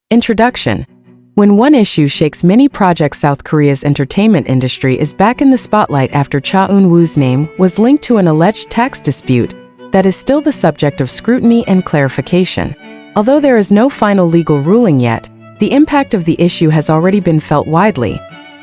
Introduction. When one issue shakes many projects, South Korea's entertainment industry is back in the spotlight after Cha Eun-woo's name was linked to an alleged tax dispute that is still the subject of scrutiny and clarification. Although there is no final legal ruling yet, the impact of the issue has already been felt widely,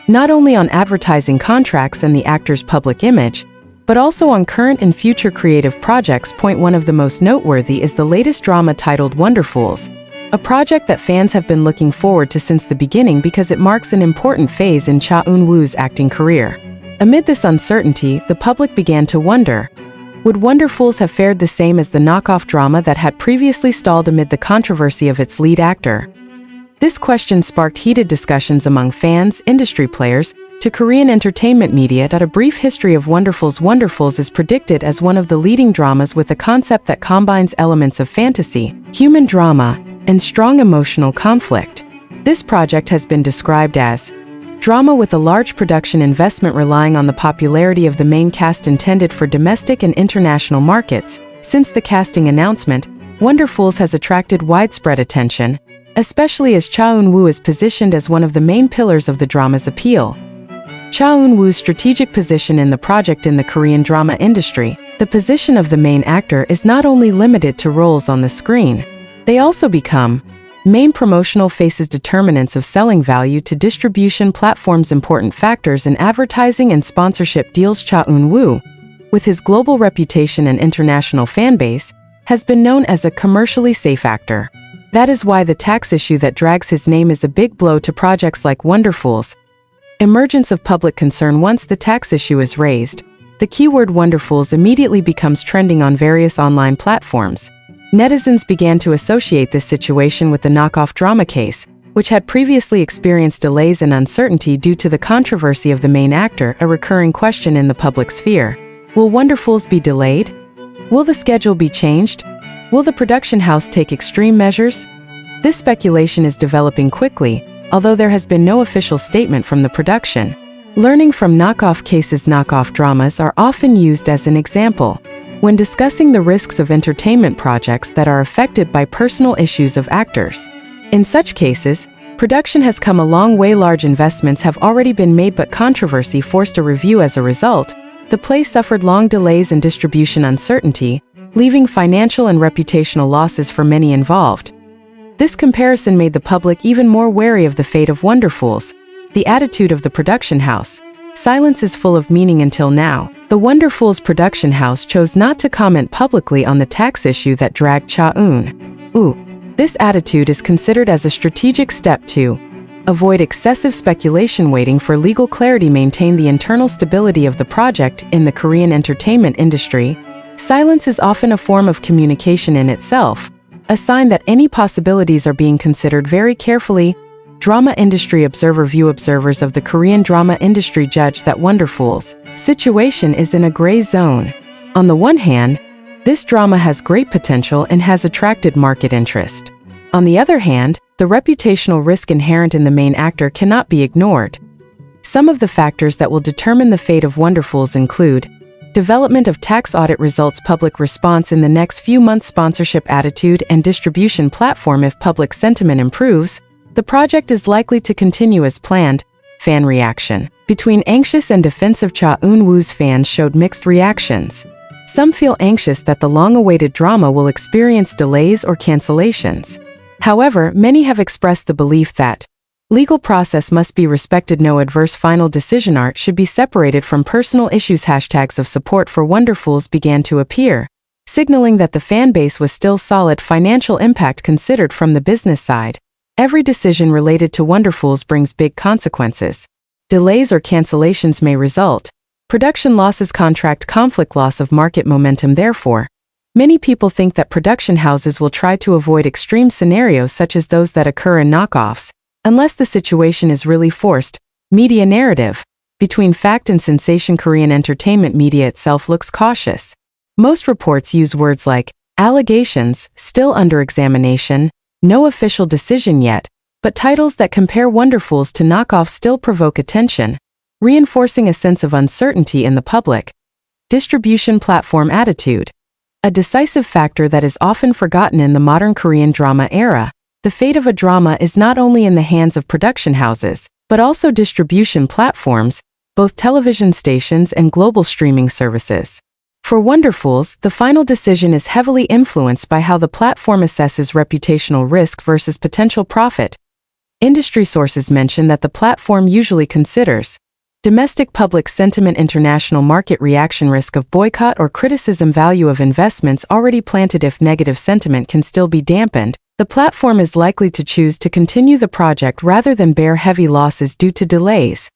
not only on advertising contracts and the actor's public image, but also on current and future creative projects. One of the most noteworthy is the latest drama titled Wonderfools, a project that fans have been looking forward to since the beginning because it marks an important phase in Cha Eun-woo's acting career. Amid this uncertainty, the public began to wonder, would Wonderfools have fared the same as the knockoff drama that had previously stalled amid the controversy of its lead actor? This question sparked heated discussions among fans, industry players, to Korean entertainment media. A brief history of Wonderfools. Wonderfools is predicted as one of the leading dramas with a concept that combines elements of fantasy, human drama, and strong emotional conflict. This project has been described as drama with a large production investment relying on the popularity of the main cast intended for domestic and international markets. Since the casting announcement, Wonderfools has attracted widespread attention, especially as Cha Eun-woo is positioned as one of the main pillars of the drama's appeal. Cha Eun-woo's strategic position in the project. In the Korean drama industry, the position of the main actor is not only limited to roles on the screen, they also become main promotional faces, determinants of selling value to distribution platforms, important factors in advertising and sponsorship deals. Cha Eun-woo, with his global reputation and international fanbase, has been known as a commercially safe actor. That is why the tax issue that drags his name is a big blow to projects like Wonderfools. Emergence of public concern. Once the tax issue is raised, the keyword Wonderfools immediately becomes trending on various online platforms. Netizens began to associate this situation with the knockoff drama case, which had previously experienced delays and uncertainty due to the controversy of the main actor, a recurring question in the public sphere. Will Wonderfools be delayed? Will the schedule be changed? Will the production house take extreme measures? This speculation is developing quickly, although there has been no official statement from the production. Learning from knockoff cases. Knockoff dramas are often used as an example when discussing the risks of entertainment projects that are affected by personal issues of actors. In such cases, production has come a long way. Large investments have already been made, but controversy forced a review. As a result, the play suffered long delays and distribution uncertainty, leaving financial and reputational losses for many involved. This comparison made the public even more wary of the fate of Wonderfools. The attitude of the production house. Silence is full of meaning. Until now, the Wonderfools production house chose not to comment publicly on the tax issue that dragged Cha Eun-woo. This attitude is considered as a strategic step to avoid excessive speculation, waiting for legal clarity, maintain the internal stability of the project. In the Korean entertainment industry, silence is often a form of communication in itself, a sign that any possibilities are being considered very carefully. Drama industry observer. Observers of the Korean drama industry judge that Wonderfools' situation is in a gray zone. On the one hand, this drama has great potential and has attracted market interest. On the other hand, the reputational risk inherent in the main actor cannot be ignored. Some of the factors that will determine the fate of Wonderfools include development of tax audit results, public response in the next few months, sponsorship attitude and distribution platform. If public sentiment improves, the project is likely to continue as planned. Fan reaction. Between anxious and defensive, Cha Eun-woo's fans showed mixed reactions. Some feel anxious that the long-awaited drama will experience delays or cancellations. However, many have expressed the belief that legal process must be respected. No adverse final decision. Art should be separated from personal issues. Hashtags of support for Wonderfools began to appear, signaling that the fan base was still solid. Financial impact considered. From the business side, every decision related to Wonderfools brings big consequences. Delays or cancellations may result production losses, contract conflict, loss of market momentum. Therefore, many people think that production houses will try to avoid extreme scenarios such as those that occur in knockoffs, unless the situation is really forced. Media narrative. Between fact and sensation. Korean entertainment media itself looks cautious. Most reports use words like allegations, still under examination, no official decision yet, but titles that compare Wonderfools to knockoffs still provoke attention, reinforcing a sense of uncertainty in the public. Distribution platform attitude. A decisive factor that is often forgotten in the modern Korean drama era. the fate of a drama is not only in the hands of production houses, but also distribution platforms, both television stations and global streaming services. For Wonderfools, the final decision is heavily influenced by how the platform assesses reputational risk versus potential profit. Industry sources mention that the platform usually considers domestic public sentiment, international market reaction, risk of boycott or criticism, value of investments already planted. If negative sentiment can still be dampened, the platform is likely to choose to continue the project rather than bear heavy losses due to delays.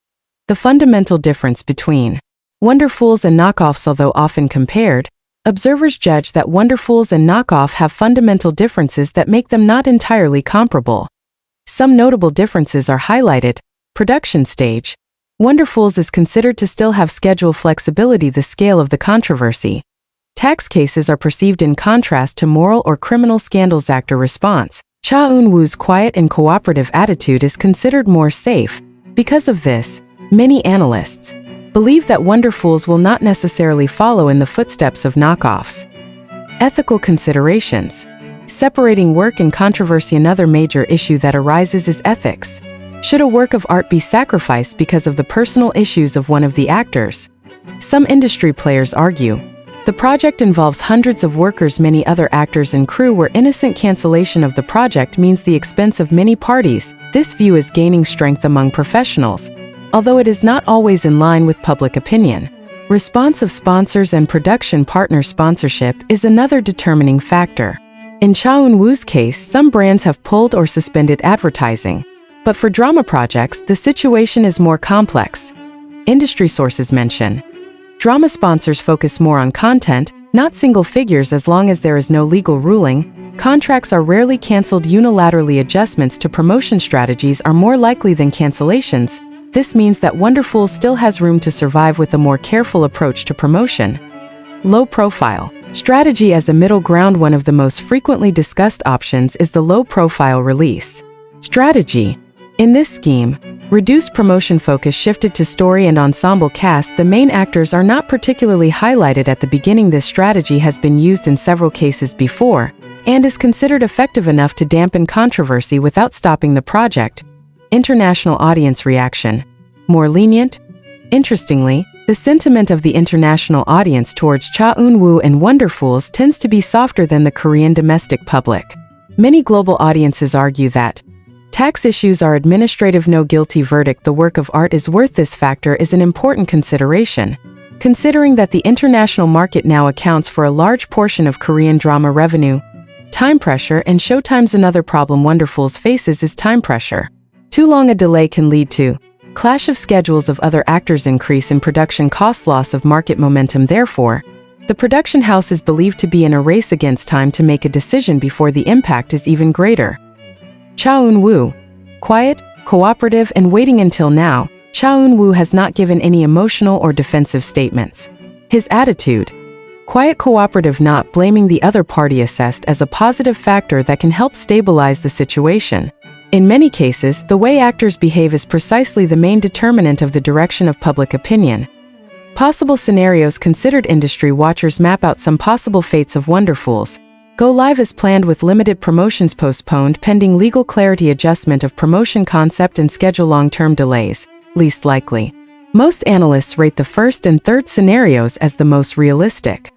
The fundamental difference between Wonderfools and knockoffs. Although often compared, observers judge that Wonderfools and knockoff have fundamental differences that make them not entirely comparable. Some notable differences are highlighted. Production stage. Wonderfools is considered to still have schedule flexibility. The scale of the controversy. Tax cases are perceived in contrast to moral or criminal scandals. Actor response. Cha Eun-woo's quiet and cooperative attitude is considered more safe. Because of this, many analysts believe that Wonderfools will not necessarily follow in the footsteps of knockoffs. Ethical considerations. Separating work and controversy. Another major issue that arises is ethics. Should a work of art be sacrificed because of the personal issues of one of the actors? Some industry players argue the project involves hundreds of workers, many other actors and crew were innocent. Cancellation of the project means the expense of many parties. This view is gaining strength among professionals, although it is not always in line with public opinion. Response of sponsors and production partner. Sponsorship is another determining factor. In Cha Eun-woo's case, some brands have pulled or suspended advertising. But for drama projects, the situation is more complex. Industry sources mention drama sponsors focus more on content, not single figures. As long as there is no legal ruling, contracts are rarely canceled unilaterally. Adjustments to promotion strategies are more likely than cancellations. This means that Wonderfools still has room to survive with a more careful approach to promotion. Low profile strategy as a middle ground. One of the most frequently discussed options is the low profile release strategy. In this scheme, reduced promotion focus shifted to story and ensemble cast. The main actors are not particularly highlighted at the beginning. This strategy has been used in several cases before and is considered effective enough to dampen controversy without stopping the project. International audience reaction. More lenient? Interestingly, the sentiment of the international audience towards Cha Eun-woo and Wonderfools tends to be softer than the Korean domestic public. Many global audiences argue that tax issues are administrative. No guilty verdict. The work of art is worth. This factor is an important consideration, considering that the international market now accounts for a large portion of Korean drama revenue. Time pressure and showtimes. Another problem Wonderfools faces is time pressure. Too long a delay can lead to clash of schedules of other actors, increase in production cost, loss of market momentum. Therefore, the production house is believed to be in a race against time to make a decision before the impact is even greater. Cha Eun-woo. Quiet, cooperative, and waiting. Until now, Cha Eun-woo has not given any emotional or defensive statements. His attitude. Quiet, cooperative, not blaming the other party, assessed as a positive factor that can help stabilize the situation. In many cases, the way actors behave is precisely the main determinant of the direction of public opinion. Possible scenarios considered. Industry watchers map out some possible fates of Wonderfools. Go live as planned with limited promotions postponed pending legal clarity. Adjustment of promotion concept and schedule. Long-term delays, least likely. Most analysts rate the first and third scenarios as the most realistic.